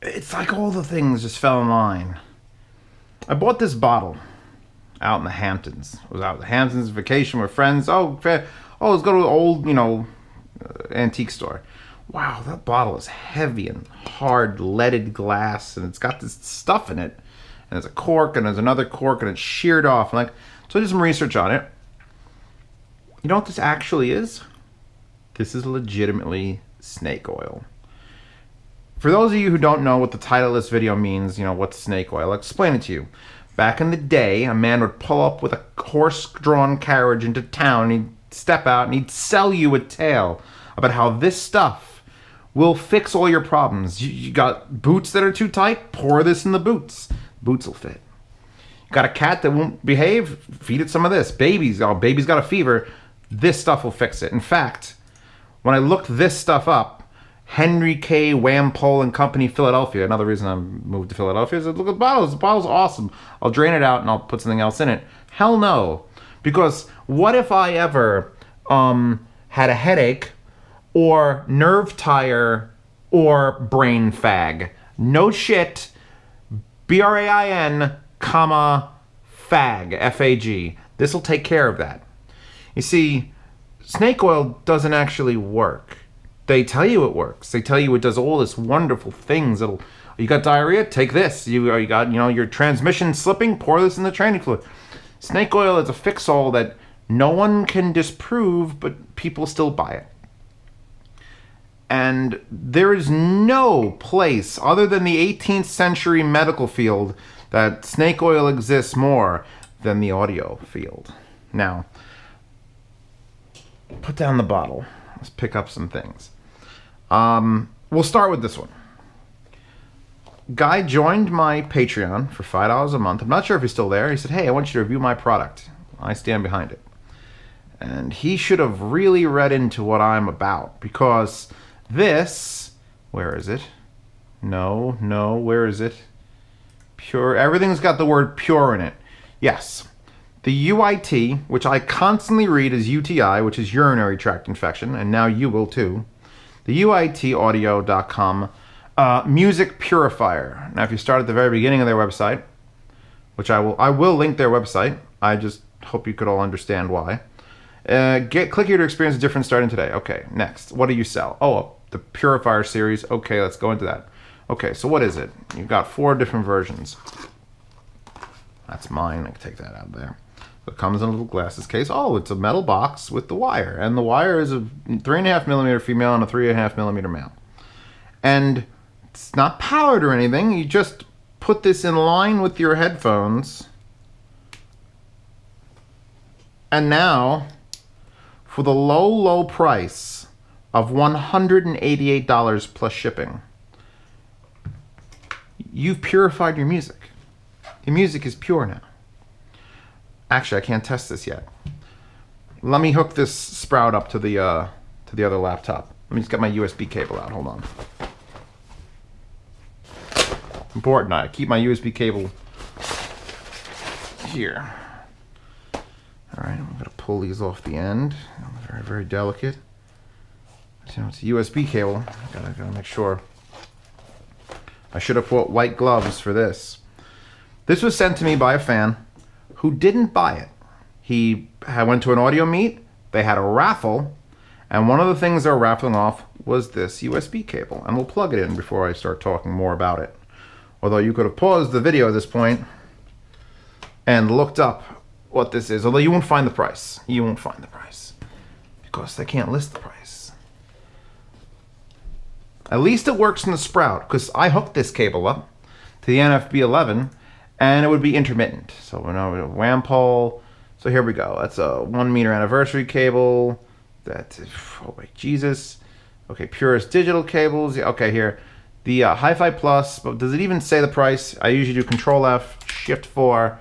It's like all the things just fell in line. I bought this bottle out in the Hamptons. I was out in the Hamptons vacation with friends. Let's go to an old, antique store. Wow, that bottle is heavy and hard leaded glass, and it's got this stuff in it. And there's a cork, and there's another cork, and it's sheared off. So I did some research on it. You know what this actually is? This is legitimately snake oil. For those of you who don't know what the title of this video means, what's snake oil, I'll explain it to you. Back in the day, a man would pull up with a horse-drawn carriage into town, and he'd step out, and he'd sell you a tale about how this stuff will fix all your problems. You got boots that are too tight? Pour this in the boots. Boots will fit. You got a cat that won't behave? Feed it some of this. Baby's got a fever. This stuff will fix it. In fact, when I looked this stuff up, Henry K. Wampole and Company, Philadelphia. Another reason I moved to Philadelphia is look at the bottle. The bottle's awesome. I'll drain it out and I'll put something else in it. Hell no. Because what if I ever had a headache or nerve tire or brain fag? No shit. BRAIN, fag, F-A-G. This will take care of that. You see, snake oil doesn't actually work. They tell you it works. They tell you it does all this wonderful things. You got diarrhea? Take this. You got your transmission slipping? Pour this in the training fluid. Snake oil is a fix-all that no one can disprove, but people still buy it. And there is no place other than the 18th century medical field that snake oil exists more than the audio field. Now, put down the bottle. Let's pick up some things. We'll start with this one. Guy joined my Patreon for $5 a month. I'm not sure if he's still there. He said, hey, I want you to review my product. I stand behind it. And he should have really read into what I'm about, because this, where is it? No, where is it? Pure, everything's got the word pure in it. Yes. The UIT, which I constantly read as UTI, which is urinary tract infection, and now you will too. The uitaudio.com music purifier. Now, if you start at the very beginning of their website, which I will link their website. I just hope you could all understand why. Click here to experience a difference starting today. Okay, next. What do you sell? Oh, the purifier series. Okay, let's go into that. Okay, so what is it? You've got 4 different versions. That's mine. I can take that out of there. So it comes in a little glasses case. Oh, it's a metal box with the wire. And the wire is a 3.5 millimeter female and a 3.5 millimeter male. And it's not powered or anything. You just put this in line with your headphones. And now, for the low, low price of $188 plus shipping, you've purified your music. Your music is pure now. Actually, I can't test this yet. Let me hook this sprout up to the other laptop. Let me just get my USB cable out. Hold on. Important. I keep my USB cable here. All right, I'm going to pull these off the end. Very, very delicate. So it's a USB cable. Gotta make sure. I should have put white gloves for this. This was sent to me by a fan who didn't buy it. I went to an audio meet. They had a raffle, and one of the things they were raffling off was this USB cable. And we'll plug it in before I start talking more about it. Although you could have paused the video at this point and looked up what this is. Although you won't find the price. You won't find the price because they can't list the price. At least it works in the sprout, because I hooked this cable up to the NFB11 and it would be intermittent. So we're now a Wampole. So here we go. That's a 1 meter anniversary cable. That's, oh wait, Jesus. Okay, Purist digital cables. Okay, here. The Hi-Fi Plus, but does it even say the price? I usually do Control F, Shift 4.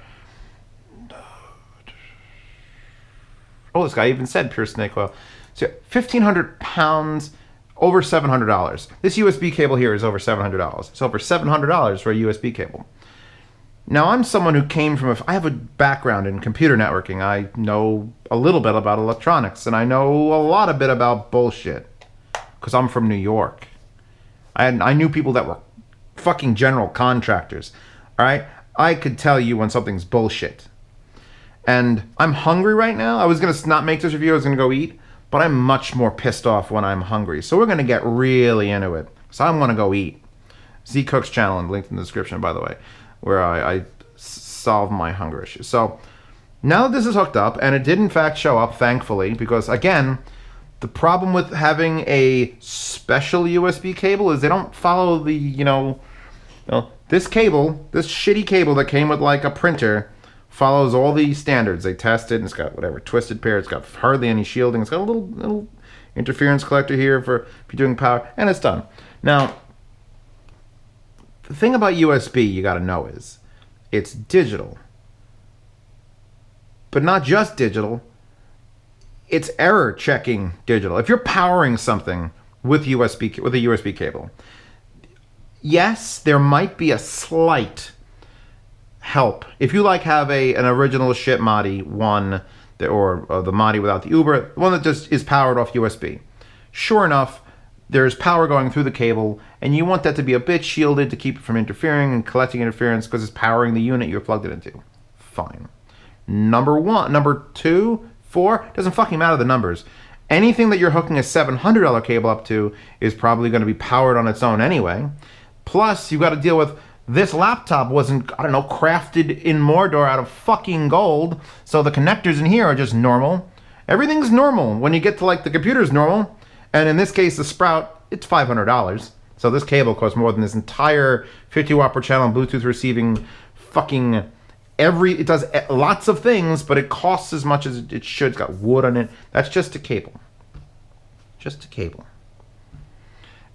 Oh, this guy even said pure snake oil. So 1,500 pounds, over $700. This USB cable here is over $700. It's over $700 for a USB cable. Now, I'm someone who came from I have a background in computer networking. I know a little bit about electronics, and I know a lot of bit about bullshit, because I'm from New York. I knew people that were fucking general contractors. All right? I could tell you when something's bullshit. And I'm hungry right now. I was going to not make this review. I was going to go eat. But I'm much more pissed off when I'm hungry. So we're going to get really into it. So I want to go eat. Z Cook's channel, and linked in the description, by the way, where I solve my hunger issue. So now that this is hooked up, and it did in fact show up, thankfully, because again, the problem with having a special USB cable is they don't follow the, this cable, this shitty cable that came with like a printer, follows all the standards. They test it, and it's got whatever, twisted pair, it's got hardly any shielding, it's got a little interference collector here for if you're doing power, and it's done. Now, the thing about USB you gotta know is, it's digital. But not just digital, it's error checking digital. If you're powering something with a USB cable, yes, there might be a slight help. If you like have an original shit Madi one, or the Madi without the Uber, one that just is powered off USB. Sure enough, there's power going through the cable, and you want that to be a bit shielded to keep it from interfering and collecting interference because it's powering the unit you're plugged it into. Fine. Number 2, 4, doesn't fucking matter the numbers. Anything that you're hooking a $700 cable up to is probably going to be powered on its own anyway. Plus, you've got to deal with this laptop wasn't, I don't know, crafted in Mordor out of fucking gold, so the connectors in here are just normal. Everything's normal. When you get to like the computer's normal, and in this case the Sprout, it's $500. So this cable costs more than this entire 50 watt per channel Bluetooth receiving fucking it does lots of things, but it costs as much as it should. It's got wood on it. That's just a cable. Just a cable.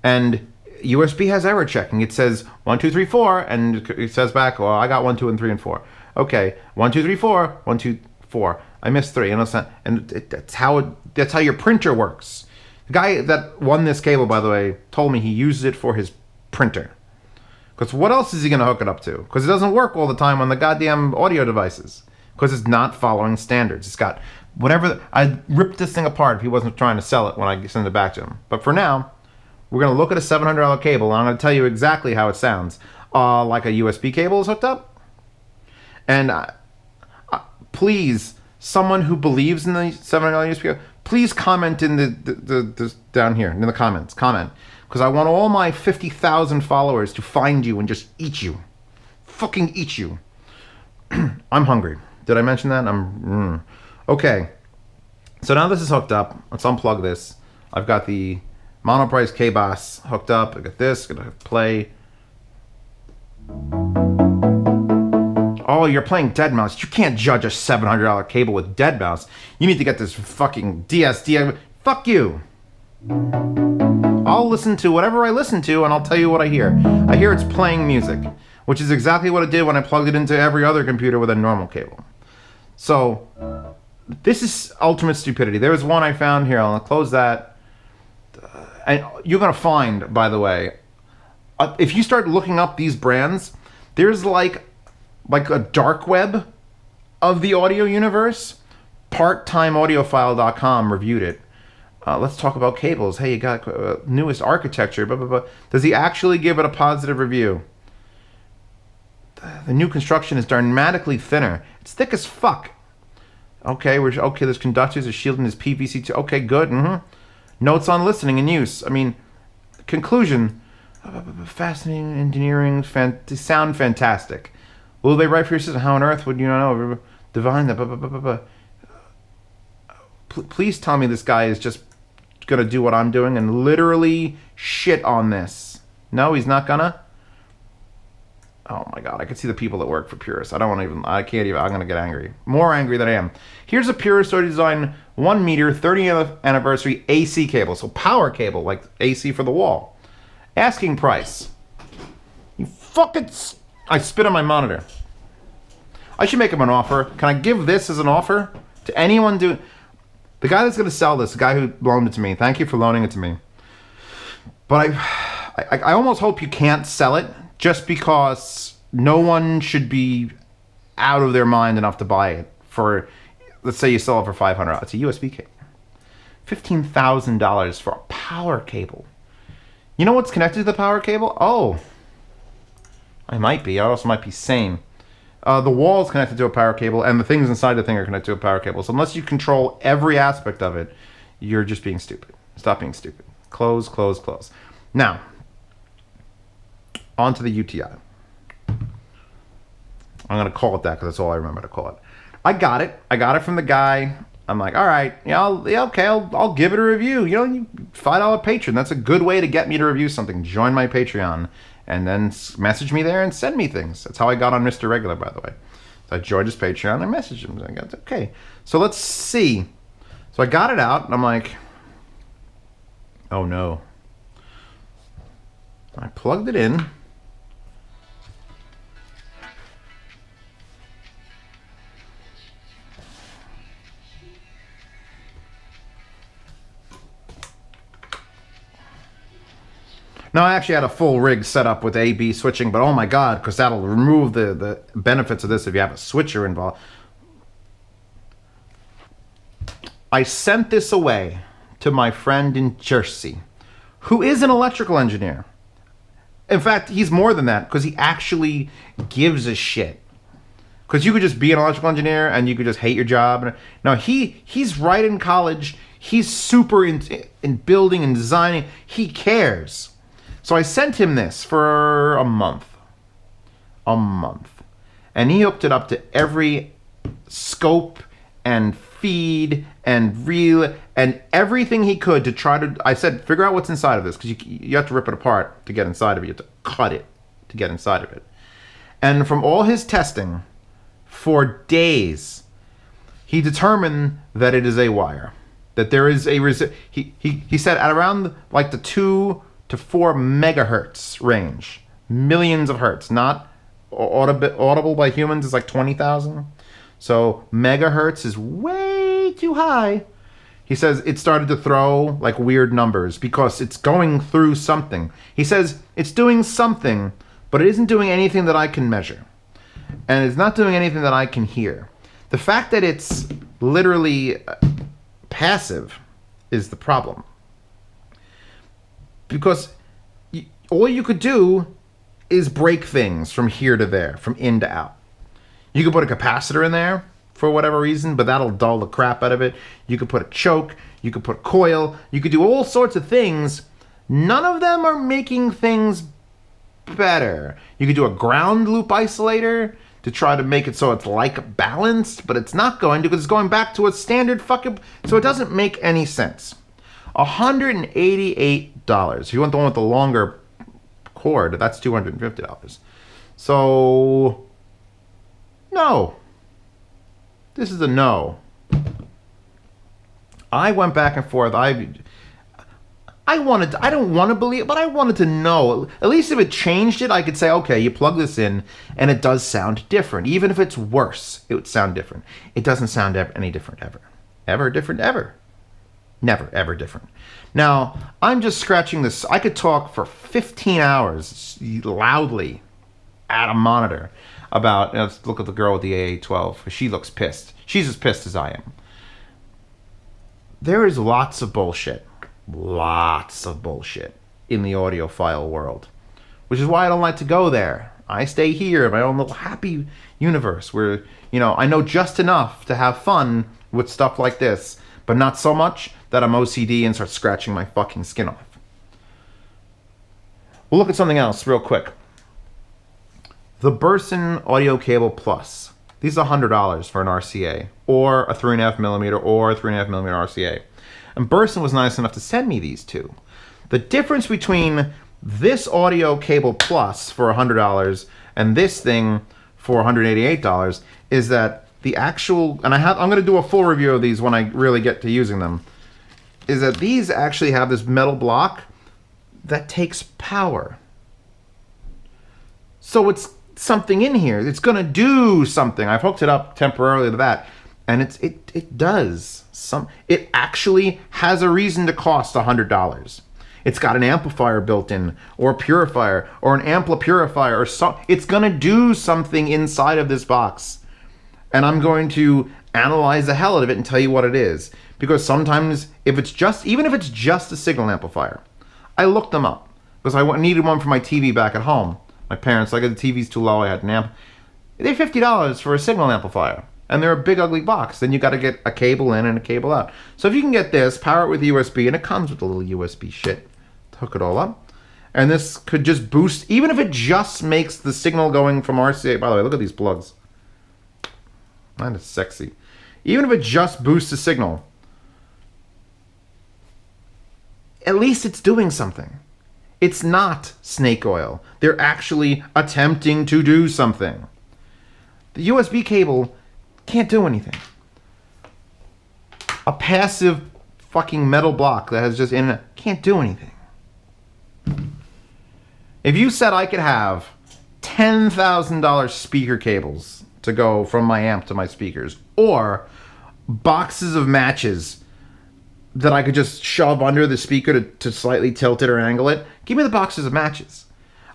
And USB has error checking. It says 1, 2, 3, 4, and it says back, well, I got 1, 2, and 3, and 4. Okay, 1, 2, 3, 4, 1, 2, 4. I missed 3, and that's how your printer works. The guy that won this cable, by the way, told me he uses it for his printer. Because what else is he going to hook it up to? Because it doesn't work all the time on the goddamn audio devices. Because it's not following standards. It's got whatever. I ripped this thing apart if he wasn't trying to sell it when I send it back to him. But for now, we're going to look at a $700 cable, and I'm going to tell you exactly how it sounds. Like a USB cable is hooked up. And please, someone who believes in the $700 USB cable, please comment in the down here in the comments. Comment. Because I want all my 50,000 followers to find you and just eat you. Fucking eat you. I'm hungry. Did I mention that? Okay. So now this is hooked up. Let's unplug this. I've got the Monoprice K-Boss hooked up. I got this. Gonna play. Oh, you're playing Dead Mouse. You can't judge a $700 cable with Dead Mouse. You need to get this fucking DSD. Fuck you. I'll listen to whatever I listen to, and I'll tell you what I hear. I hear it's playing music, which is exactly what it did when I plugged it into every other computer with a normal cable. So, this is ultimate stupidity. There was one I found here. I'll close that. And you're going to find, by the way, if you start looking up these brands, there's like a dark web of the audio universe. PartTimeAudiophile.com reviewed it. Let's talk about cables. Hey, you got newest architecture, blah, blah, blah. Does he actually give it a positive review? The new construction is dramatically thinner. It's thick as fuck. Okay, there's conductors, there's shielding, there's PVC too. Okay, good. Notes on listening and use. I mean, conclusion. Fascinating engineering, they sound fantastic. Will they write for your system? How on earth would you know? Divine that, blah, blah, blah, blah, blah. Please tell me this guy is just gonna do what I'm doing and literally shit on this. No, he's not gonna. Oh my god, I can see the people that work for Purist. I can't even, I'm gonna get angry. More angry than I am. Here's a Purist Audio Design 1 meter 30th anniversary AC cable. So power cable, like AC for the wall. Asking price. You fucking, I spit on my monitor. I should make him an offer. Can I give this as an offer to anyone do? The guy that's going to sell this, the guy who loaned it to me, thank you for loaning it to me. But I almost hope you can't sell it just because no one should be out of their mind enough to buy it for, let's say you sell it for $500. It's a USB cable. $15,000 for a power cable. You know what's connected to the power cable? Oh, I might be. I also might be sane. The wall is connected to a power cable, and the things inside the thing are connected to a power cable. So unless you control every aspect of it, you're just being stupid. Stop being stupid. Close, close, close. Now, on to the UTI. I'm going to call it that because that's all I remember to call it. I got it. I got it from the guy. I'm like, all right, okay, I'll give it a review. You know, you $5 patron. That's a good way to get me to review something. Join my Patreon and then message me there and send me things. That's how I got on Mr. Regular, by the way. So I joined his Patreon and I messaged him. I got, okay, so let's see. So I got it out and I'm like, oh no. I plugged it in. Now, I actually had a full rig set up with A-B switching, but oh my god, because that'll remove the benefits of this if you have a switcher involved. I sent this away to my friend in Jersey, who is an electrical engineer. In fact, he's more than that, because he actually gives a shit. Because you could just be an electrical engineer, and you could just hate your job. No, he's right in college. He's super in building and designing. He cares. So I sent him this for a month. And he hooked it up to every scope and feed and reel and everything he could to try to... I said, figure out what's inside of this, because you have to rip it apart to get inside of it. You have to cut it to get inside of it. And from all his testing, for days, he determined that it is a wire. That there is a... He said at around like the 2 to 4 megahertz range, millions of hertz, not audible by humans is like 20,000. So megahertz is way too high. He says it started to throw like weird numbers because it's going through something. He says it's doing something, but it isn't doing anything that I can measure. And it's not doing anything that I can hear. The fact that it's literally passive is the problem. Because all you could do is break things from here to there, from in to out. You could put a capacitor in there for whatever reason, but that'll dull the crap out of it. You could put a choke, you could put a coil, you could do all sorts of things. None of them are making things better. You could do a ground loop isolator to try to make it so it's like balanced, but it's not going to because it's going back to a standard fucking... So it doesn't make any sense. $188. If you want the one with the longer cord, that's $250. So, no. This is a no. I went back and forth. I don't want to believe it, but I wanted to know. At least if it changed it, I could say, okay, you plug this in, and it does sound different. Even if it's worse, it would sound different. It doesn't sound any different ever. Ever different ever. Never, ever different. Now, I'm just scratching this. I could talk for 15 hours loudly at a monitor about, let's look at the girl with the AA12. She looks pissed. She's as pissed as I am. There is lots of bullshit in the audiophile world, which is why I don't like to go there. I stay here in my own little happy universe where, I know just enough to have fun with stuff like this, but not so much that I'm OCD and start scratching my fucking skin off. We'll look at something else real quick. The Burson Audio Cable Plus. These are $100 for an RCA, or a 3.5mm, or a 3.5mm RCA. And Burson was nice enough to send me these two. The difference between this Audio Cable Plus for $100 and this thing for $188 is that the actual, and I'm going to do a full review of these when I really get to using them, is that these actually have this metal block that takes power. So it's something in here. It's going to do something. I've hooked it up temporarily to that, and it does some. It actually has a reason to cost $100. It's got an amplifier built in, or a purifier, or an ampli purifier, or so. It's going to do something inside of this box. And I'm going to analyze the hell out of it and tell you what it is. Because sometimes, even if it's just a signal amplifier, I looked them up because I needed one for my TV back at home. My parents, like, the TV's too low, I had an amp. They're $50 for a signal amplifier. And they're a big, ugly box. Then you got to get a cable in and a cable out. So if you can get this, power it with USB, and it comes with a little USB shit to hook it all up. And this could just boost, even if it just makes the signal going from RCA. By the way, look at these plugs. That is sexy. Even if it just boosts the signal, at least it's doing something. It's not snake oil. They're actually attempting to do something. The USB cable can't do anything. A passive fucking metal block that has just internet can't do anything. If you said I could have $10,000 speaker cables to go from my amp to my speakers, or boxes of matches that I could just shove under the speaker to slightly tilt it or angle it, give me the boxes of matches.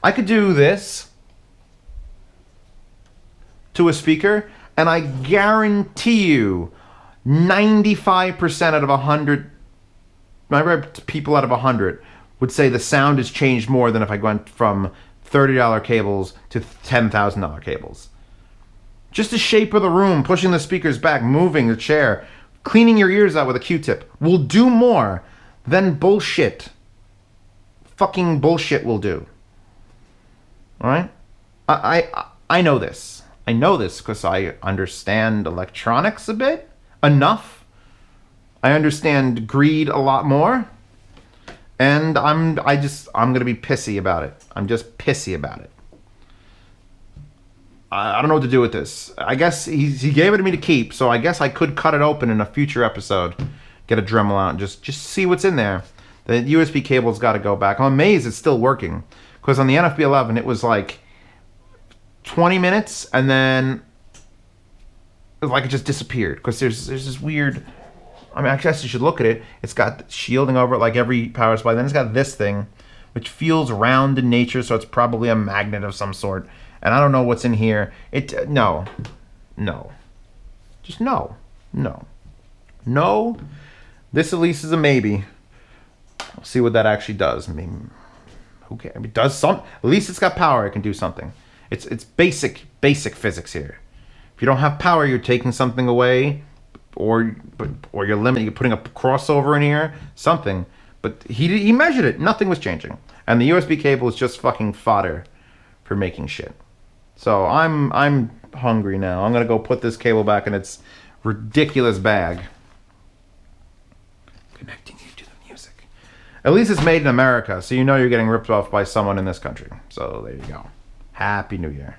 I could do this to a speaker, and I guarantee you 95% out of 100, people out of 100 would say the sound has changed more than if I went from $30 cables to $10,000 cables. Just the shape of the room, pushing the speakers back, moving the chair, cleaning your ears out with a Q-tip will do more than bullshit. Fucking bullshit will do. All right? I know this. I know this because I understand electronics a bit. Enough. I understand greed a lot more. And I'm gonna be pissy about it. I'm just pissy about it. I don't know what to do with this. I guess he gave it to me to keep, so I guess I could cut it open in a future episode, get a Dremel out, and just see what's in there. The USB cable's got to go back. I'm amazed it's still working, because on the NFB11 it was like 20 minutes, and then it just disappeared, because there's this weird. I mean, I guess you should look at it. It's got shielding over it like every power supply. Then it's got this thing, which feels round in nature, so it's probably a magnet of some sort. And I don't know what's in here. No. Just no. This at least is a maybe. We'll see what that actually does. I mean, who cares? It does some. At least it's got power. It can do something. It's basic physics here. If you don't have power, you're taking something away, or you're limiting. You're putting a crossover in here, something. But he measured it. Nothing was changing. And the USB cable is just fucking fodder for making shit. So I'm hungry now. I'm gonna go put this cable back in its ridiculous bag. Connecting you to the music. At least it's made in America, so you know you're getting ripped off by someone in this country. So there you go. Happy New Year.